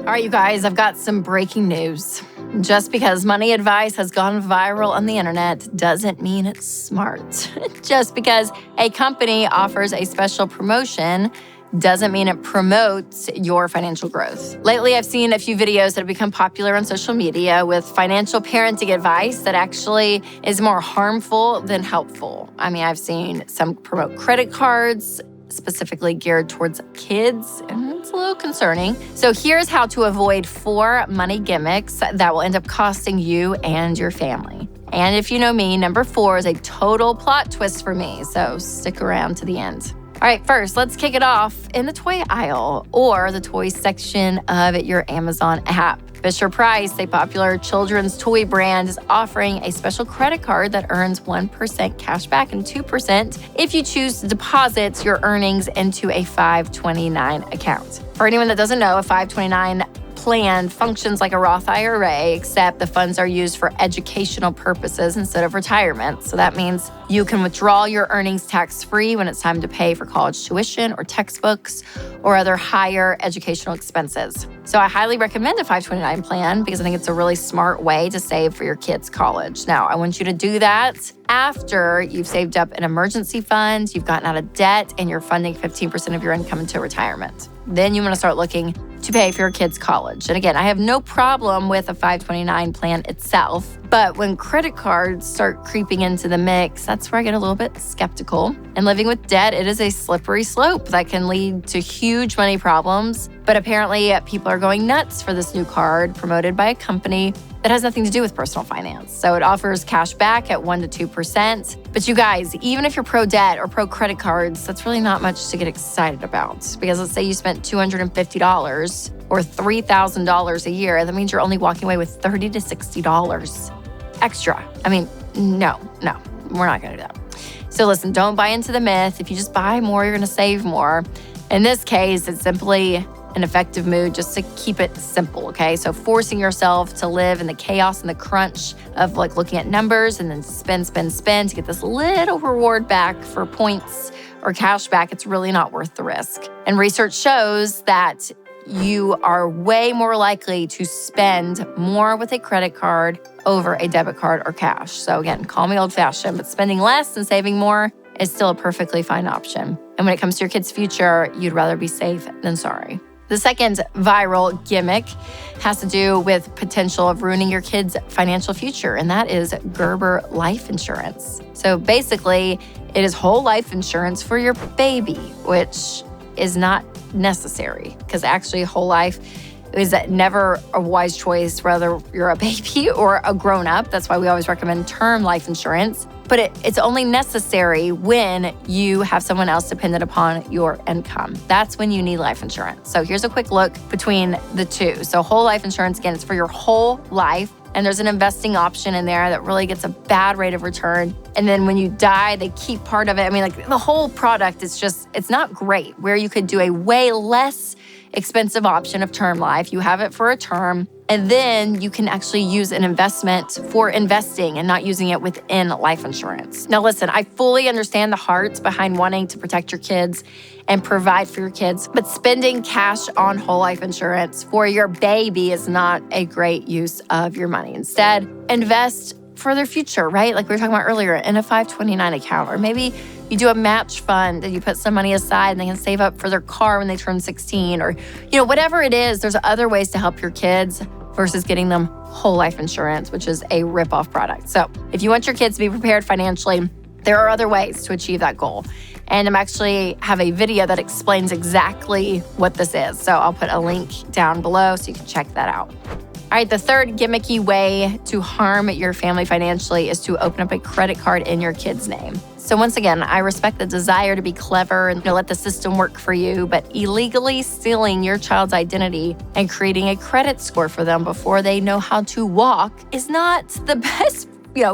All right, you guys, I've got some breaking news. Just because money advice has gone viral on the internet doesn't mean it's smart. Just because a company offers a special promotion doesn't mean it promotes your financial growth. Lately, I've seen a few videos that have become popular on social media with financial parenting advice that actually is more harmful than helpful. I mean, I've seen some promote credit cards, specifically geared towards kids, and it's a little concerning. So here's how to avoid 4 money gimmicks that will end up costing you and your family. And if you know me, number 4 is a total plot twist for me, so stick around to the end. All right, first, let's kick it off in the toy aisle or the toy section of your Amazon app. Fisher-Price, a popular children's toy brand, is offering a special credit card that earns 1% cash back and 2% if you choose to deposit your earnings into a 529 account. For anyone that doesn't know, a 529 plan functions like a Roth IRA, except the funds are used for educational purposes instead of retirement. So that means you can withdraw your earnings tax-free when it's time to pay for college tuition or textbooks or other higher educational expenses. So I highly recommend a 529 plan because I think it's a really smart way to save for your kids' college. Now, I want you to do that after you've saved up an emergency fund, you've gotten out of debt, and you're funding 15% of your income into retirement. Then you want to start looking to pay for your kids' college. And again, I have no problem with a 529 plan itself, but when credit cards start creeping into the mix, that's where I get a little bit skeptical. And living with debt, it is a slippery slope that can lead to huge money problems. But apparently, people are going nuts for this new card promoted by a company that has nothing to do with personal finance. So it offers cash back at 1% to 2%. But you guys, even if you're pro debt or pro credit cards, that's really not much to get excited about. Because let's say you spent $250 or $3,000 a year, that means you're only walking away with $30 to $60 extra. I mean, no, we're not gonna do that. So listen, don't buy into the myth. If you just buy more, you're gonna save more. In this case, it's simply an effective move just to keep it simple, okay? So forcing yourself to live in the chaos and the crunch of like looking at numbers and then spend to get this little reward back for points or cash back, it's really not worth the risk. And research shows that you are way more likely to spend more with a credit card over a debit card or cash. So again, call me old-fashioned, but spending less and saving more is still a perfectly fine option. And when it comes to your kids' future, you'd rather be safe than sorry. The second viral gimmick has to do with potential of ruining your kids' financial future, and that is Gerber life insurance. So basically, it is whole life insurance for your baby, which is not necessary because actually whole life is never a wise choice, whether you're a baby or a grown-up. That's why we always recommend term life insurance. But it's only necessary when you have someone else dependent upon your income. That's when you need life insurance. So here's a quick look between the two. So whole life insurance, again, it's for your whole life. And there's an investing option in there that really gets a bad rate of return. And then when you die, they keep part of it. I mean, like the whole product is just, it's not great. Where you could do a way less expensive option of term life. You have it for a term, and then you can actually use an investment for investing and not using it within life insurance. Now, listen, I fully understand the heart behind wanting to protect your kids and provide for your kids, but spending cash on whole life insurance for your baby is not a great use of your money. Instead, invest for their future, right? Like we were talking about earlier, in a 529 account, or maybe you do a match fund and you put some money aside and they can save up for their car when they turn 16, or whatever it is. There's other ways to help your kids versus getting them whole life insurance, which is a rip-off product. So if you want your kids to be prepared financially, there are other ways to achieve that goal. And I'm actually have a video that explains exactly what this is. So I'll put a link down below so you can check that out. All right, the third gimmicky way to harm your family financially is to open up a credit card in your kid's name. So once again, I respect the desire to be clever and let the system work for you, but illegally stealing your child's identity and creating a credit score for them before they know how to walk is not the best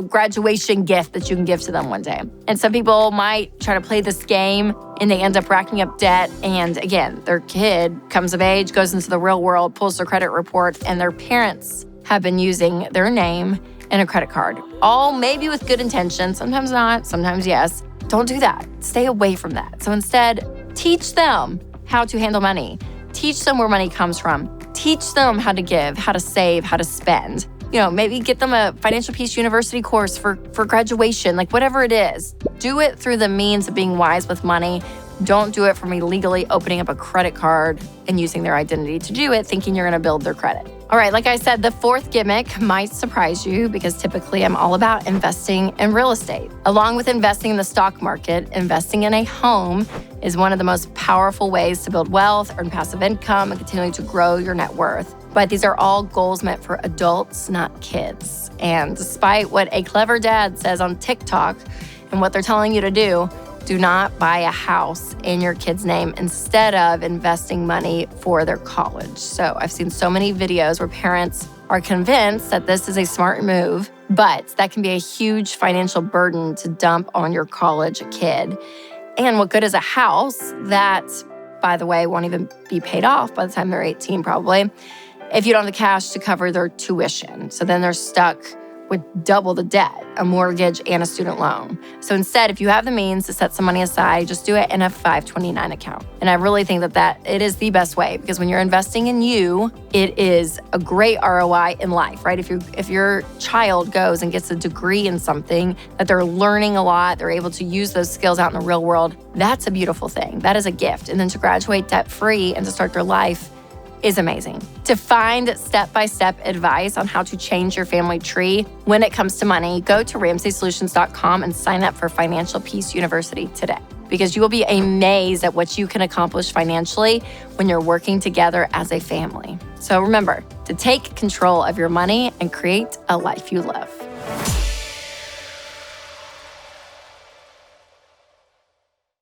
graduation gift that you can give to them one day. And some people might try to play this game and they end up racking up debt. And again, their kid comes of age, goes into the real world, pulls their credit report, and their parents have been using their name and a credit card. All maybe with good intentions, sometimes not, sometimes yes. Don't do that. Stay away from that. So instead, teach them how to handle money. Teach them where money comes from. Teach them how to give, how to save, how to spend. Maybe get them a Financial Peace University course for graduation, like whatever it is. Do it through the means of being wise with money. Don't do it from illegally opening up a credit card and using their identity to do it, thinking you're going to build their credit. All right, like I said, the fourth gimmick might surprise you because typically I'm all about investing in real estate. Along with investing in the stock market, investing in a home is one of the most powerful ways to build wealth, earn passive income, and continue to grow your net worth. But these are all goals meant for adults, not kids. And despite what a clever dad says on TikTok and what they're telling you to do not buy a house in your kid's name instead of investing money for their college. So I've seen so many videos where parents are convinced that this is a smart move, but that can be a huge financial burden to dump on your college kid. And what good is a house that, by the way, won't even be paid off by the time they're 18 probably, if you don't have the cash to cover their tuition. So then they're stuck with double the debt, a mortgage and a student loan. So instead, if you have the means to set some money aside, just do it in a 529 account. And I really think that it is the best way, because when you're investing in you, it is a great ROI in life, right? If your child goes and gets a degree in something that they're learning a lot, they're able to use those skills out in the real world, that's a beautiful thing. That is a gift. And then to graduate debt-free and to start their life is amazing. To find step-by-step advice on how to change your family tree when it comes to money, go to RamseySolutions.com and sign up for Financial Peace University today, because you will be amazed at what you can accomplish financially when you're working together as a family. So remember to take control of your money and create a life you love.